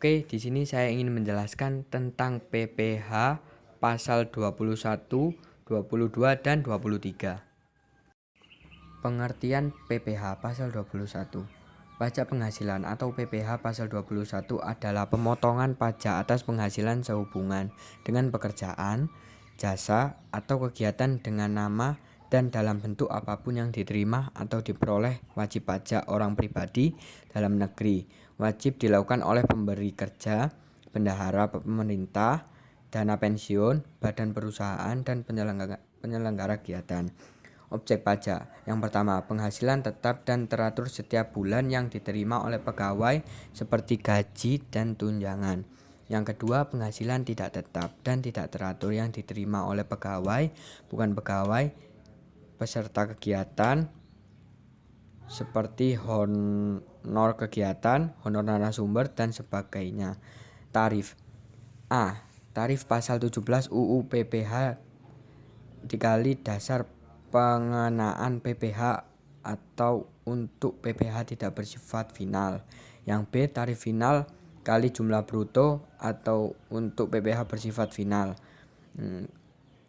Oke, di sini saya ingin menjelaskan tentang PPh pasal 21, 22, dan 23. Pengertian PPh pasal 21. Pajak penghasilan atau PPh pasal 21 adalah pemotongan pajak atas penghasilan sehubungan dengan pekerjaan, jasa, atau kegiatan dengan nama dan dalam bentuk apapun yang diterima atau diperoleh wajib pajak orang pribadi dalam negeri. Wajib dilakukan oleh pemberi kerja, bendahara pemerintah, dana pensiun, badan perusahaan, dan penyelenggara kegiatan. Objek pajak. Yang pertama, penghasilan tetap dan teratur setiap bulan yang diterima oleh pegawai seperti gaji dan tunjangan. Yang kedua, penghasilan tidak tetap dan tidak teratur yang diterima oleh pegawai, bukan pegawai, peserta kegiatan seperti honor kegiatan, honor narasumber, dan sebagainya. Tarif. A. Tarif pasal 17 UU PPh dikali dasar pengenaan PPh atau untuk PPh tidak bersifat final. Yang B. Tarif final kali jumlah bruto atau untuk PPh bersifat final.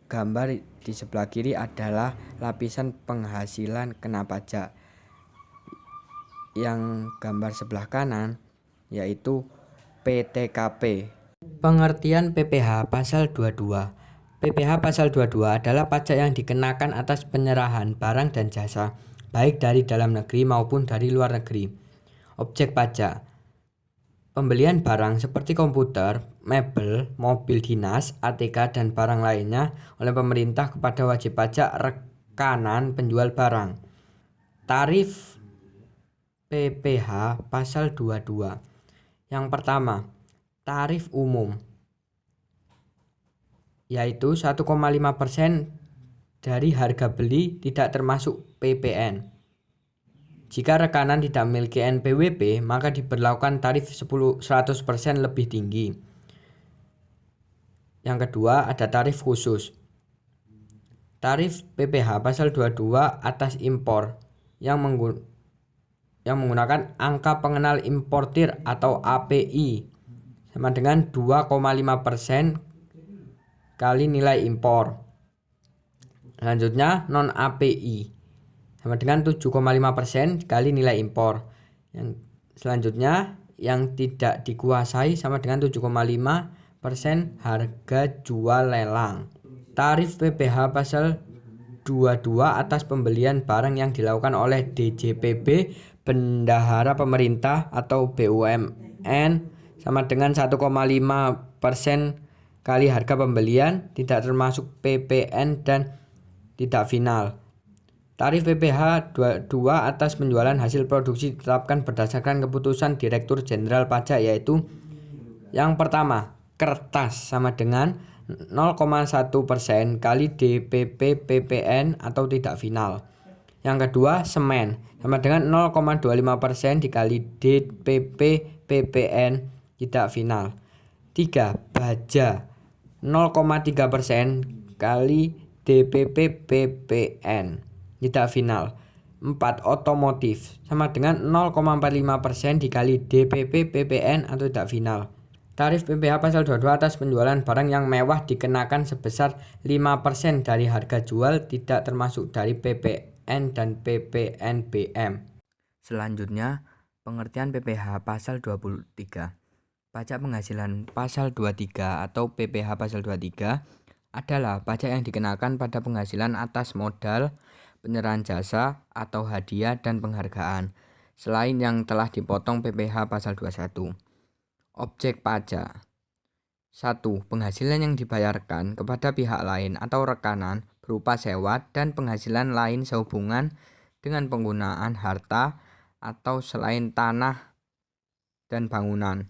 Gambar di sebelah kiri adalah lapisan penghasilan kena pajak. Yang gambar sebelah kanan yaitu PTKP. Pengertian PPh pasal 22. PPh pasal 22 adalah pajak yang dikenakan atas penyerahan barang dan jasa, baik dari dalam negeri maupun dari luar negeri. Objek pajak. Pembelian barang seperti komputer, mebel, mobil dinas, ATK, dan barang lainnya oleh pemerintah kepada wajib pajak rekanan penjual barang. Tarif PPh pasal 22. Yang pertama, tarif umum, yaitu 1,5% dari harga beli tidak termasuk PPN. Jika rekanan tidak memiliki NPWP, maka diberlakukan tarif 100% lebih tinggi. Yang kedua, ada tarif khusus. Tarif PPh pasal 22 atas impor yang menggunakan angka pengenal importir atau API sama dengan 2,5% kali nilai impor. Selanjutnya, non API sama dengan 7,5% kali nilai impor. Yang selanjutnya, yang tidak dikuasai sama dengan 7,5% harga jual lelang. Tarif PPh pasal 22 atas pembelian barang yang dilakukan oleh DJPB, bendahara pemerintah atau BUMN sama dengan 1,5% kali harga pembelian, tidak termasuk PPN dan tidak final. Tarif PPh 22 atas penjualan hasil produksi ditetapkan berdasarkan keputusan Direktur Jenderal Pajak, yaitu yang pertama, kertas sama dengan 0,1% kali DPP PPN atau tidak final. Yang kedua, semen sama dengan 0,25% dikali DPP PPN tidak final. 3. Baja 0,3% kali DPP PPN tidak final. 4. Otomotif sama dengan 0,45% dikali DPP PPN atau tidak final. Tarif PPh pasal 22 atas penjualan barang yang mewah dikenakan sebesar 5% dari harga jual, tidak termasuk dari PPN dan PPNBM. Selanjutnya, pengertian PPh pasal 23. Pajak penghasilan pasal 23 atau PPh pasal 23 adalah pajak yang dikenakan pada penghasilan atas modal, penyerahan jasa atau hadiah dan penghargaan, selain yang telah dipotong PPh pasal 21. Objek pajak. 1. Penghasilan yang dibayarkan kepada pihak lain atau rekanan berupa sewa dan penghasilan lain sehubungan dengan penggunaan harta atau selain tanah dan bangunan,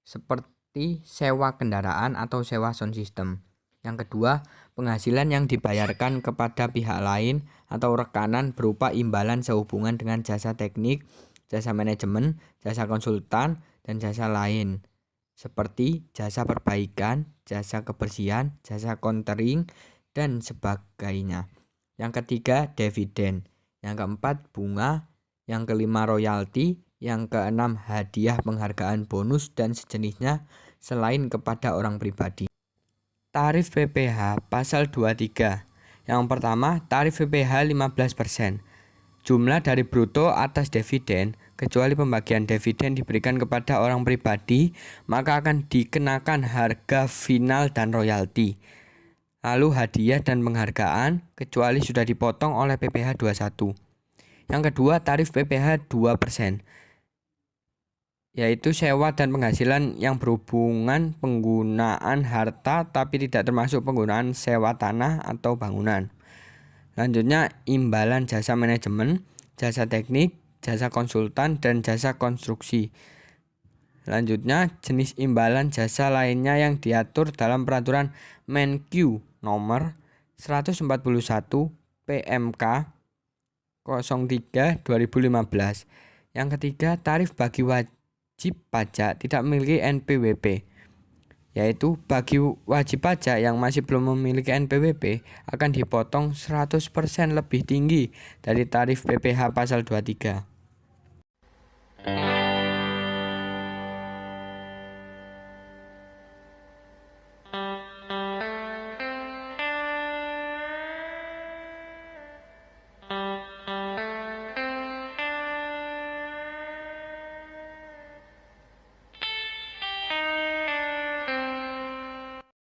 seperti sewa kendaraan atau sewa sound system. Yang kedua, penghasilan yang dibayarkan kepada pihak lain atau rekanan berupa imbalan sehubungan dengan jasa teknik, jasa manajemen, jasa konsultan, dan jasa lain, seperti jasa perbaikan, jasa kebersihan, jasa countering, dan sebagainya. Yang ketiga, dividen. Yang keempat, bunga. Yang kelima, royalti. Yang keenam, hadiah, penghargaan, bonus, dan sejenisnya selain kepada orang pribadi. Tarif PPh pasal 23. Yang pertama, tarif PPh 15%. Jumlah dari bruto atas dividen, kecuali pembagian dividen diberikan kepada orang pribadi, maka akan dikenakan harga final dan royalti. Lalu hadiah dan penghargaan, kecuali sudah dipotong oleh PPh 21. Yang kedua, tarif PPh 2%, yaitu sewa dan penghasilan yang berhubungan penggunaan harta tapi tidak termasuk penggunaan sewa tanah atau bangunan. Selanjutnya, imbalan jasa manajemen, jasa teknik, jasa konsultan, dan jasa konstruksi. Selanjutnya, jenis imbalan jasa lainnya yang diatur dalam peraturan Menkyu nomor 141 PMK 03 2015. Yang ketiga, tarif bagi wajib pajak tidak memiliki NPWP, yaitu bagi wajib pajak yang masih belum memiliki NPWP akan dipotong 100% lebih tinggi dari tarif PPh pasal 23.